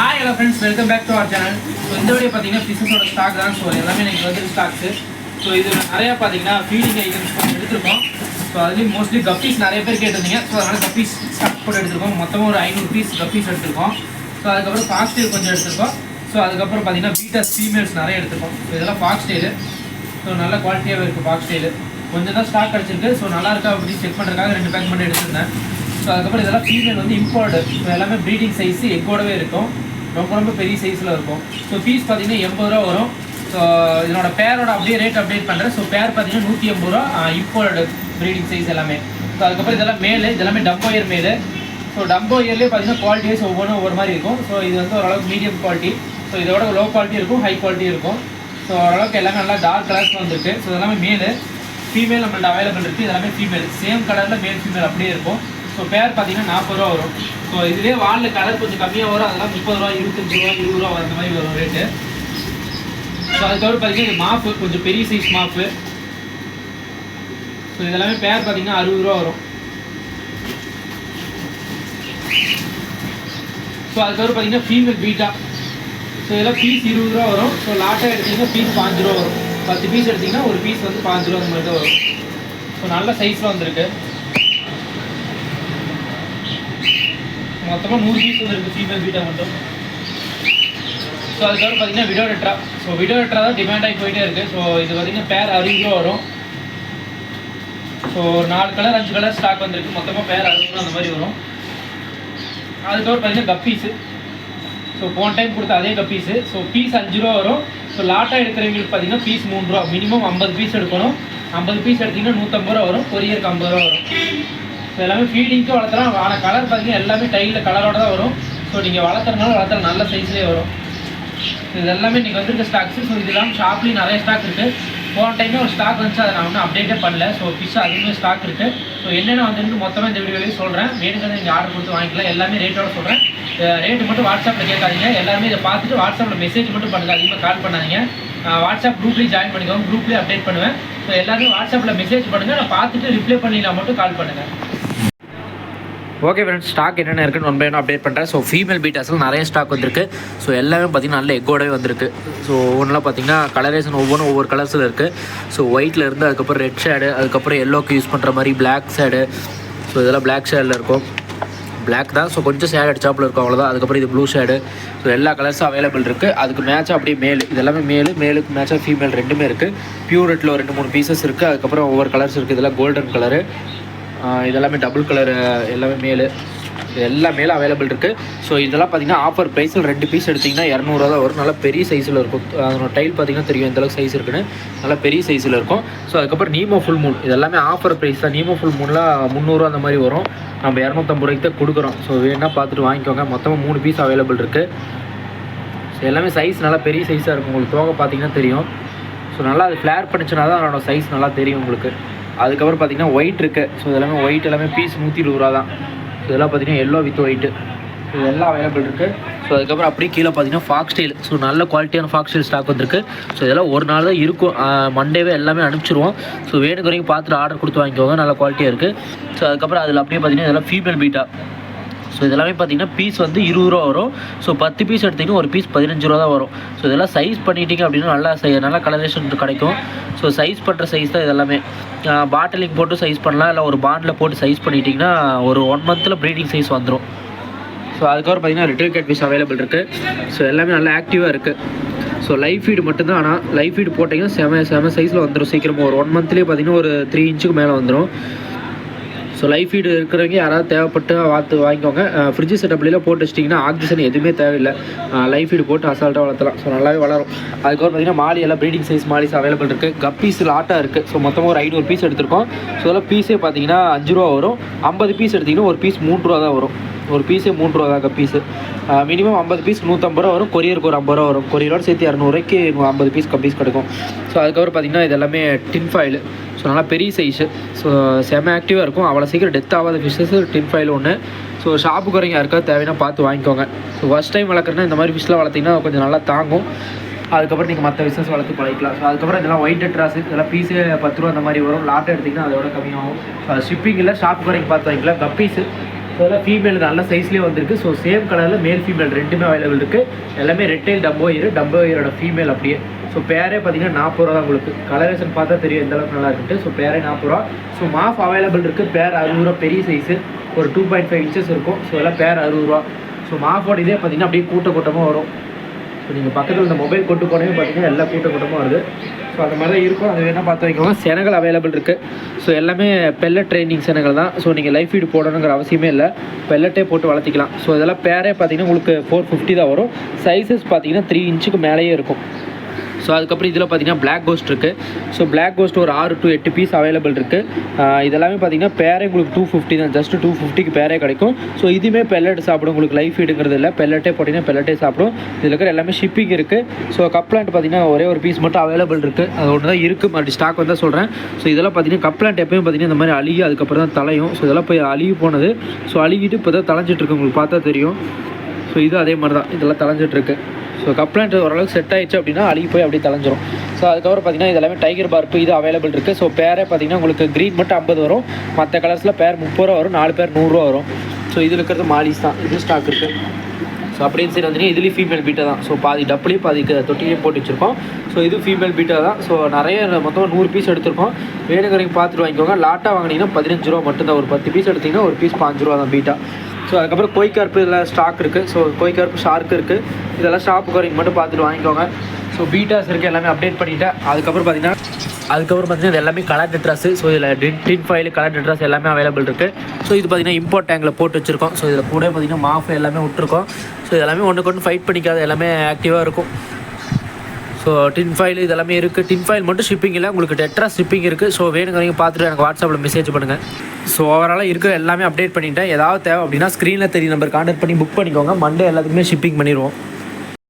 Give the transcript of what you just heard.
Hi hello friends, welcome back to our channel. So இந்த video பார்த்தீங்கன்னா ஃபிஷஸோட stock தான். ஸோ எல்லாமே எனக்கு வந்து ஸ்டாக்ஸு. ஸோ இது நிறையா பார்த்தீங்கன்னா ஃபீடிங் ஐட்டம்ஸ் கொஞ்சம் எடுத்திருக்கோம். ஸோ அதுலேயும் மோஸ்ட்லி கப்பீஸ் நிறைய பேர் கேட்டிருந்தீங்க. ஸோ அதனால் கப்பீஸ் ஸ்டாக் போட்டு எடுத்திருக்கோம். மொத்தமாக ஒரு 500 பீஸ் கப்பீஸ் எடுத்திருக்கோம். ஸோ அதுக்கப்புறம் ஃபாக்ஸ் டெயில் கொஞ்சம் எடுத்திருக்கோம். ஸோ அதுக்கப்புறம் பார்த்தீங்கன்னா பீட்டஸ் ஃபீமேல்ஸ் நிறைய எடுத்திருக்கோம். ஸோ இதெல்லாம் ஃபாக்ஸ் டெயிலு. ஸோ நல்ல குவாலிட்டியாகவே இருக்குது ஃபாக்ஸ் டெயிலு. கொஞ்சம் தான் ஸ்டாக் கிடச்சிருக்கு. ஸோ நல்லா இருக்கா அப்படின்னு செக் பண்ணுறதுக்காக 2 பேக் மட்டும் எடுத்திருந்தேன். ஸோ அதுக்கப்புறம் இதெல்லாம் ஃபீமேல் வந்து இம்போர்டு. ஸோ எல்லாமே ப்ரீடிங் சைஸு எக்கோடவே இருக்கும். ரொம்ப பெரிய சைஸில் இருக்கும். ஸோ பீஸ் பார்த்தீங்கன்னா 80 ரூபா வரும். ஸோ இதனோட பேரோட அப்படியே ரேட் அப்டேட் பண்ணுறேன். ஸோ பேர் பார்த்தீங்கன்னா 180 ரூபா இம்போர்டு ப்ரீடிங் சைஸ் எல்லாமே. ஸோ அதுக்கப்புறம் இதெல்லாம் மேலு, இதெல்லாமே டம்போ இயர் மேலு. ஸோ டம்போ இயர்லேயே பார்த்தீங்கன்னா குவாலிட்டி வைஸ் ஒவ்வொன்றும் ஒவ்வொரு மாதிரி இருக்கும். ஸோ இது வந்து ஓரளவுக்கு மீடியம் குவாலிட்டி. ஸோ இதோட லோ குவாலிட்டி இருக்கும், ஹை குவாலிட்டி இருக்கும். ஸோ ஓரளவுக்கு எல்லாமே நல்லா டார்க் கலர்ஸ் வந்துருக்கு. ஸோ இதெல்லாமே மேலு. ஃபீமேல் நம்மள்ட்ட அவைலபிள் இருக்குது. இதெல்லாமே ஃபீமேல் சேம் கலரில் மேல் ஃபீமேல் அப்படியே இருக்கும். ஸோ பேர் பார்த்தீங்கன்னா 40 ரூபா வரும். ஸோ இதுலேயே வாலில் கலர் கொஞ்சம் கம்மியாக வரும். அதெல்லாம் 30 ரூபா, 25 ரூபா, 20 ரூபா அந்த மாதிரி வரும் ரேட்டு. ஸோ அதுக்கப்புறம் பார்த்தீங்கன்னா இது மாப்பு, கொஞ்சம் பெரிய சைஸ் மாப்பு. ஸோ இதெல்லாமே பேர் பார்த்தீங்கன்னா 60 ரூபா வரும். ஸோ அதுக்கப்புறம் பார்த்தீங்கன்னா ஃபீமேல் பீட்டா. ஸோ இதெல்லாம் பீஸ் 20 ரூபா வரும். ஸோ லாட்டாக எடுத்திங்கன்னா பீஸ் 5 ரூபா வரும். 10 பீஸ் எடுத்திங்கன்னா ஒரு பீஸ் வந்து 5 ரூபா அந்த மாதிரி தான் வரும். ஸோ நல்ல சைஸில் வந்துருக்கு. மொத்தமாக 100 பீஸ் வந்துருக்கு ஃபீமேல் பீட்டா மட்டும். ஸோ அதுக்கப்புறம் பார்த்தீங்கன்னா widow tetra. So widow tetra தான் டிமாண்ட் ஆகி போயிட்டே இருக்குது. ஸோ இது பார்த்தீங்கன்னா பேர் 60 ரூபா வரும். ஸோ ஒரு 4 கலர் 5 கலர் ஸ்டாக் வந்துருக்கு. மொத்தமாக பேர் 60 ரூபா அந்த மாதிரி வரும். அதுக்கப்புறம் பார்த்தீங்கன்னா கப்பீஸு. ஸோ போன டைம் கொடுத்த அதே கப்பீஸு. ஸோ பீஸ் 5 ரூபா வரும். ஸோ லாட்டாக எடுக்கிறவங்களுக்கு பார்த்தீங்கன்னா பீஸ் 3 ரூபா. மினிமம் 50 பீஸ் எடுக்கணும். 50 பீஸ் எடுத்திங்கன்னா 150 ரூபா வரும். கொரியருக்கு 50 ரூபா வரும். ஸோ எல்லாமே ஃபீடிங்க்கு வளர்த்துலாம். ஆனால் கலர் பார்த்தீங்கன்னா எல்லாமே டைலில் கலரோட தான் வரும். ஸோ நீங்கள் வளர்த்துறதுனால வளர்த்தலாம் நல்ல சைஸ்லேயே வரும். இது எல்லாமே இன்றைக்கி வந்துருக்க ஸ்டாக்ஸு. ஸோ இது இல்லாமல் ஷாப்லேயும் நிறைய ஸ்டாக் இருக்குது. போன டைமே ஒரு ஸ்டாக் வந்துச்சு, அதை நான் ஒன்றும் அப்டேட்டே பண்ணல. ஸோ ஃபிஷ் அதுவுமே ஸ்டாக் இருக்குது. ஸோ என்னென்ன வந்துருக்கு மொத்தமாக இந்த வீடியோலேயே சொல்கிறேன். வேணுங்கிறத நீங்கள் ஆர்டர் கொடுத்து வாங்கிக்கலாம். எல்லாமே ரேட்டோட சொல்கிறேன். ரேட்டு மட்டும் வாட்ஸ்அப்பில் கேட்காதீங்க. எல்லாருமே இதை பார்த்துட்டு வாட்ஸ்அப்பில் மெசேஜ் மட்டும் பண்ணுங்க. அதிகமாக கால் பண்ணாதீங்க. வாட்ஸ்அப் குரூப்லேயும் ஜாயின் பண்ணிக்கோங்க. குரூப்லேயே அப்டேட் பண்ணுவேன். ஸோ எல்லாருமே வாட்ஸ்அப்பில் மெசேஜ் பண்ணுங்கள். நான் பார்த்துட்டு ரிப்ளை பண்ணிடலாம் மட்டும் கால் பண்ணுங்கள். ஓகே ஃப்ரெண்ட்ஸ், ஸ்டாக் என்னென்ன இருக்குன்னு ஒன் பை ஒன் அப்டேட் பண்ணுறேன். ஸோ ஃபீமேல் பீட்டாஸில் நிறைய ஸ்டாக் வந்திருக்கு. ஸோ எல்லாமே பார்த்திங்கன்னா நல்ல எக்கோடவே வந்திருக்கு. ஸோ ஒவ்வொன்றுலாம் பார்த்திங்கன்னா கலரேஷன் ஒவ்வொரு கலர்ஸில் இருக்குது. ஸோ ஒயிட்டில் இருந்து அதுக்கப்புறம் ரெட் ஷேடு, அதுக்கப்புறம் எல்லோக்கு யூஸ் பண்ணுற மாதிரி பிளாக் ஷேடு. ஸோ இதெல்லாம் பிளாக் ஷேடில் இருக்கும். பிளாக் தான். ஸோ கொஞ்சம் ஷேட் அடிச்சாப்பில் இருக்கும், அவ்வளோதான். அதுக்கப்புறம் இது ப்ளூ ஷேடு. ஸோ எல்லா கலர்ஸும் அவைலபிள் இருக்குது. அதுக்கு மேட்சாக அப்படியே மேல், இதெல்லாமே மேலுக்கு மேட்சாக ஃபீமேல் ரெண்டுமே இருக்குது. பியூரெட்டில் ஒரு 2-3 பீசஸ் இருக்குது. அதுக்கப்புறம் ஒவ்வொரு கலர்ஸ் இருக்குது. இதெல்லாம் கோல்டன் கலரு, இதெல்லாமே டபுள் கலரு, எல்லாமே மேலு, எல்லாம் மேலே அவைலபிள் இருக்குது. ஸோ இதெல்லாம் பார்த்திங்கன்னா ஆஃபர் ப்ரைஸில் 2 பீஸ் எடுத்திங்கன்னா 200 ரூபா தான் வரும். நல்லா பெரிய சைஸில் இருக்கும். அதனோட டைல் பார்த்திங்கன்னா தெரியும் எந்தளவுக்கு சைஸ் இருக்குன்னு. நல்லா பெரிய சைஸில் இருக்கும். ஸோ அதுக்கப்புறம் நீமோ ஃபுல் மூன், இதெல்லாமே ஆஃபர் ப்ரைஸ் தான். நீமோ ஃபுல் மூனில் 300 ரூபா அந்த மாதிரி வரும். நம்ம 250 ரூபாய்க்கு தான் கொடுக்குறோம். ஸோ வேணா பார்த்துட்டு வாங்கிக்கோங்க. மொத்தமாக 3 பீஸ் அவைலபிள் இருக்குது. ஸோ எல்லாமே சைஸ் நல்லா பெரிய சைஸாக இருக்கும். உங்களுக்கு தோகை பார்த்திங்கன்னா தெரியும். ஸோ நல்லா அது ஃப்ளேர் பண்ணிச்சுன்னா தான் அதனோட சைஸ் நல்லா தெரியும் உங்களுக்கு. அதுக்கப்புறம் பார்த்திங்கன்னா ஒயிட் இருக்குது. ஸோ இதெல்லாமே ஒயிட் எல்லாமே பீஸ் 120 ரூபா தான். இதெல்லாம் பார்த்திங்கன்னா எல்லோ வித் ஒயிட்டு, இது எல்லாம் அவைலபிள் இருக்குது. ஸோ அதுக்கப்புறம் அப்படியே கீழே பார்த்திங்கன்னா ஃபாக்ஸ் டெயில். ஸோ நல்ல குவாலிட்டியான ஃபாக்ஸ் டெயில் ஸ்டாக் வந்திருக்கு. ஸோ இதெல்லாம் ஒரு நாள் தான் இருக்கும். மண்டேவே எல்லாமே அனுப்பிச்சிருவோம். ஸோ வேணுங்கிறவங்க பார்த்துட்டு ஆர்டர் கொடுத்து வாங்கிக்கோங்க. நல்ல குவாலிட்டியாக இருக்குது. ஸோ அதுக்கப்புறம் அதில் அப்படியே பார்த்திங்கன்னா இதெல்லாம் ஃபீமேல் பீட்டா. ஸோ இதெல்லாமே பார்த்திங்கன்னா பீஸ் வந்து 20 ரூபா வரும். ஸோ 10 பீஸ் எடுத்திங்கன்னா ஒரு பீஸ் 15 ரூபா தான் வரும். ஸோ இதெல்லாம் சைஸ் பண்ணிட்டீங்க அப்படின்னா நல்லா கலரேஷன் கிடைக்கும். ஸோ சைஸ் பண்ணுற சைஸ் தான் இதெல்லாமே. பாட்டிலிங் போட்டு சைஸ் பண்ணலாம், இல்லை ஒரு பாண்டில் போட்டு சைஸ் பண்ணிட்டிங்கன்னா ஒரு 1 மந்தில் ப்ரீடிங் சைஸ் வந்துடும். ஸோ அதுக்கப்புறம் பார்த்திங்கன்னா ரிட்டைல் கேட் பீஸ் அவைலபிள் இருக்குது. ஸோ எல்லாமே நல்லா ஆக்டிவாக இருக்குது. ஸோ லைவ் ஃபீடு மட்டும்தான். ஆனால் லைவ் ஃபீடு போட்டிங்கன்னா செம சைஸில் வந்துடும் சீக்கிரமாக. ஒரு 1 மந்த்லேயே பார்த்திங்கன்னா ஒரு 3 இன்ச்சுக்கு மேலே வந்துடும். ஸோ லைஃப் ஃபீடு இருக்கிறவங்க யாராவது தேவைப்பட்டு வாங்கிக்கோங்க. ஃப்ரிட்ஜ் செட்டப்லாம் போட்டு வச்சிட்டிங்கன்னா ஆக்சிஜன் எதுவுமே தேவையில்லை. லைஃப் ஃபீடு போட்டு அசால்ட்டாக வளர்த்தலாம். ஸோ நல்லாவே வளரும். அதுக்கப்புறம் பார்த்திங்கன்னா மாலி எல்லாம் ப்ரீடிங் சைஸ் மாலிஸ் அவைலபிள் இருக்குது. கப்பீஸ் லாட்டாக இருக்குது. ஸோ மொத்தமாக ஒரு 500 பீஸ் எடுத்திருக்கோம். ஸோ அதெல்லாம் பீஸே பார்த்திங்கன்னா 5 ரூபா வரும். 50 பீஸ் எடுத்திங்கன்னா ஒரு பீஸ் 3 ரூபா தான் வரும். ஒரு பீஸே 3 ரூபா தான் கப்பீஸு. மினிமம் 50 பீஸ் 150 ரூபா வரும். கொரியருக்கு ஒரு 50 ரூபா வரும். கொரியரோடு சேர்த்து 200 ரூபாய்க்கு 50 பீஸ் கப்பீஸ் கிடைக்கும். ஸோ அதுக்கப்புறம் பார்த்திங்கன்னா இது எல்லாமே டின் ஃபாயில். ஸோ நல்லா பெரிய சைஸு. ஸோ செம ஆக்டிவாக இருக்கும். அவ்வளோ சீக்கிரம் டெத் ஆகாத ஃபிஷ்ஷஸ் டின் ஃபாயில் ஒன்று. ஸோ ஷாப்புக்கு வரீங்க யாருக்காவது தேவைன்னா பார்த்து வாங்கிக்கோங்க. ஸோ ஃபஸ்ட் டைம் வளர்க்குறேன்னா இந்த மாதிரி ஃபிஷ்லாம் வளர்த்திங்கன்னா கொஞ்சம் நல்லா தாங்கும். அதுக்கப்புறம் நீங்கள் மற்ற பிஸ்னஸ் வளர்த்து பழகிக்கலாம். ஸோ அதுக்கப்புறம் இதெல்லாம் ஒயிட் டெட்ராஸ், இதெல்லாம் பீஸு 10 ரூபா அந்த மாதிரி வரும். லாட்டை எடுத்திங்கன்னா அதோட கம்மியாகும். ஷிப்பிங் இல்லை, ஷாப்புக்கு வரைக்கும் பார்த்து வாங்கிக்கலாம். கப்பீஸு ஸோ அதெல்லாம் ஃபீமேல் நல்ல சைஸ்லேயே வந்திருக்கு. ஸோ சேம் கலரில் மேல் ஃபீமேல் ரெண்டுமே அவைலபிள் இருக்குது. எல்லாமே ரெட் டெயில் டம்போ இயரோட ஃபீமேல் அப்படியே. ஸோ பேரே பார்த்தீங்கன்னா 40 ரூபா தான் உங்களுக்கு. கலரேஷன் பார்த்தா தெரியும் எந்த அளவுக்கு நல்லா இருக்குது. ஸோ பேரே 40 ரூபா. ஸோ மாஃப் அவைலபிள் இருக்குது. பேர் 60 ரூபா, பெரிய சைஸு ஒரு 2.5 இன்ச்சஸ் இருக்கும். ஸோ எல்லாம் பேர் 60 ரூபா. ஸோ மாஃபோட இதே பார்த்தீங்கன்னா அப்படியே கூட்டமாக வரும். ஸோ நீங்கள் பக்கத்தில் இந்த மொபைல் கொண்டு போனவே பார்த்தீங்கன்னா எல்லா கூட்டமாக வருது. ஸோ அந்த மாதிரி தான் இருக்கும். அது வேணால் பார்த்து வைக்கோங்க. சேனங்கள் அவைலபிள் இருக்குது. ஸோ எல்லாமே பெல்லட் ட்ரைனிங் சேனங்கள் தான். ஸோ நீங்கள் லைஃப் ஃபீடு போடணுங்கிற அவசியமே இல்லை, பெல்லட்டே போட்டு வளர்த்திக்கலாம். ஸோ இதெல்லாம் பேரே பார்த்தீங்கன்னா உங்களுக்கு 450 தான் வரும். சைஸஸ் பார்த்தீங்கன்னா 3 இன்ச்சுக்கு மேலேயே இருக்கும். ஸோ அதுக்கப்புறம் இதில் பார்த்தீங்கன்னா பிளாக் கோஸ்ட் இருக்குது. ஸோ பிளாக் கோஸ்ட் ஒரு 6 to 8 பீஸ் அவைலபிள் இருக்குது. இதெல்லாமே பார்த்தீங்கன்னா பேரே உங்களுக்கு 250 தான். ஜஸ்ட் 250க்கு பேரே கிடைக்கும். ஸோ இதுவுமே பெல்லட் சாப்பிடும். உங்களுக்கு லைஃப் ஃபீடுங்கிறது இல்லை, பெல்லட்டே போட்டிங்கன்னா பெல்லட்டே சாப்பிடும். இதில் இருக்கிற எல்லாமே ஷிப்பிங் இருக்குது. ஸோ கப்ளாண்ட் பார்த்தீங்கன்னா ஒரே ஒரு பீஸ் மட்டும் அவைலபிள் இருக்குது. அது ஒன்று தான் இருக்குது. மறுபடியும் ஸ்டாக் வந்தால் சொல்கிறேன். ஸோ இதெல்லாம் பார்த்தீங்கன்னா கப்ளாண்ட் எப்பயும் பார்த்தீங்கன்னா இந்த மாதிரி அழுகி அதுக்கப்புறம் தான் தலையும். ஸோ இதெல்லாம் போய் அழுகி போனது. ஸோ அழுகிட்டு இப்போ தான் தலைஞ்சிட்ருக்கு, உங்களுக்கு பார்த்தா தெரியும். ஸோ இது அதே மாதிரி தான், இதெல்லாம் தலைஞ்சிட்ருக்கு. ஸோ கப்ளாண்ட் ஓரளவுக்கு செட் ஆகிடுச்சு அப்படின்னா அழுகி போய் அப்படியே தலைஞ்சிரும். ஸோ அதுக்கப்புறம் பார்த்தீங்கன்னா இதெல்லாமே டைகர் பார்ப்பு இது அவைலபிள் இருக்குது. ஸோ பேரே பார்த்தீங்கன்னா உங்களுக்கு க்ரீன் மட்டும் 50 வரும். மற்ற கலர்ஸில் பேர் 30 ரூபா வரும். 4 பேர் 100 ரூபா வரும். ஸோ இதில் இருக்கிறது மாலிஸ் தான். இது ஸ்டாக் இருக்குது. ஸோ அப்படின்னு சரி வந்தீங்கன்னா இதுலேயும் ஃபீமேல் பீட்டா தான். ஸோ பாதி டப்புலேயும் பாதி தொட்டிலையும் போட்டு வச்சுருக்கோம். ஸோ இது ஃபீமேல் பீட்டா தான். ஸோ நிறைய மொத்தம் 100 பீஸ் எடுத்திருக்கோம். வேணுங்கிறவங்க பார்த்துட்டு வாங்கிக்கோங்க. லாட்டாக வாங்கினீங்கன்னா 15 ரூபா மட்டும்தான். ஒரு 10 பீஸ் எடுத்திங்கன்னா ஒரு பீஸ் 5 ரூபா தான் பீட்டா. ஸோ அதுக்கப்புறம் கோய்கார்ப்பு இதெல்லாம் ஸ்டாக் இருக்குது. ஸோ கோய்கார்ப்பு ஷார்க் இருக்குது. இதெல்லாம் ஸ்டாப்புக்கு வரீங்க மட்டும் பார்த்துட்டு வாங்கிக்கோங்க. ஸோ பீட்டாஸ் இருக்குது, எல்லாமே அப்டேட் பண்ணிவிட்டேன். அதுக்கப்புறம் பார்த்தீங்கன்னா இது எல்லாமே கலர் டெட்ராஸு. ஸோ இதில் டின் ஃபைல் கலர் டெட்ராஸ் எல்லாமே அவைலபிள் இருக்குது. ஸோ இது பார்த்தீங்கன்னா இம்போர்ட் டேங்கில் போட்டு வச்சுருக்கோம். ஸோ இதில் கூட பார்த்தீங்கன்னா மாஃப் எல்லாமே விட்டுருக்கோம். ஸோ இதெல்லாமே ஒன்றுக்கு ஒன்று ஃபைட் பண்ணிக்காது, எல்லாமே ஆக்டிவாக இருக்கும். ஸோ டின் ஃபைல் இதெல்லாமே இருக்குது. டின் ஃபைல் மட்டும் ஷிப்பிங் இல்லை, உங்களுக்கு டெட்ராஸ் ஷிப்பிங் இருக்குது. ஸோ வேணுங்கிறவங்க பார்த்துட்டு எனக்கு வாட்ஸ்அப்பில் மெசேஜ் பண்ணுங்கள். ஸோ ஓவராலாக இருக்கிற எல்லாமே அப்டேட் பண்ணிவிட்டேன். ஏதாவது தேவை அப்படின்னா ஸ்க்ரீனில் தெரிய நம்பர் கான்டாக்ட் பண்ணி புக் பண்ணிக்கோங்க. மண்டே எல்லாத்துக்குமே ஷிப்பிங் பண்ணிடுவோம்.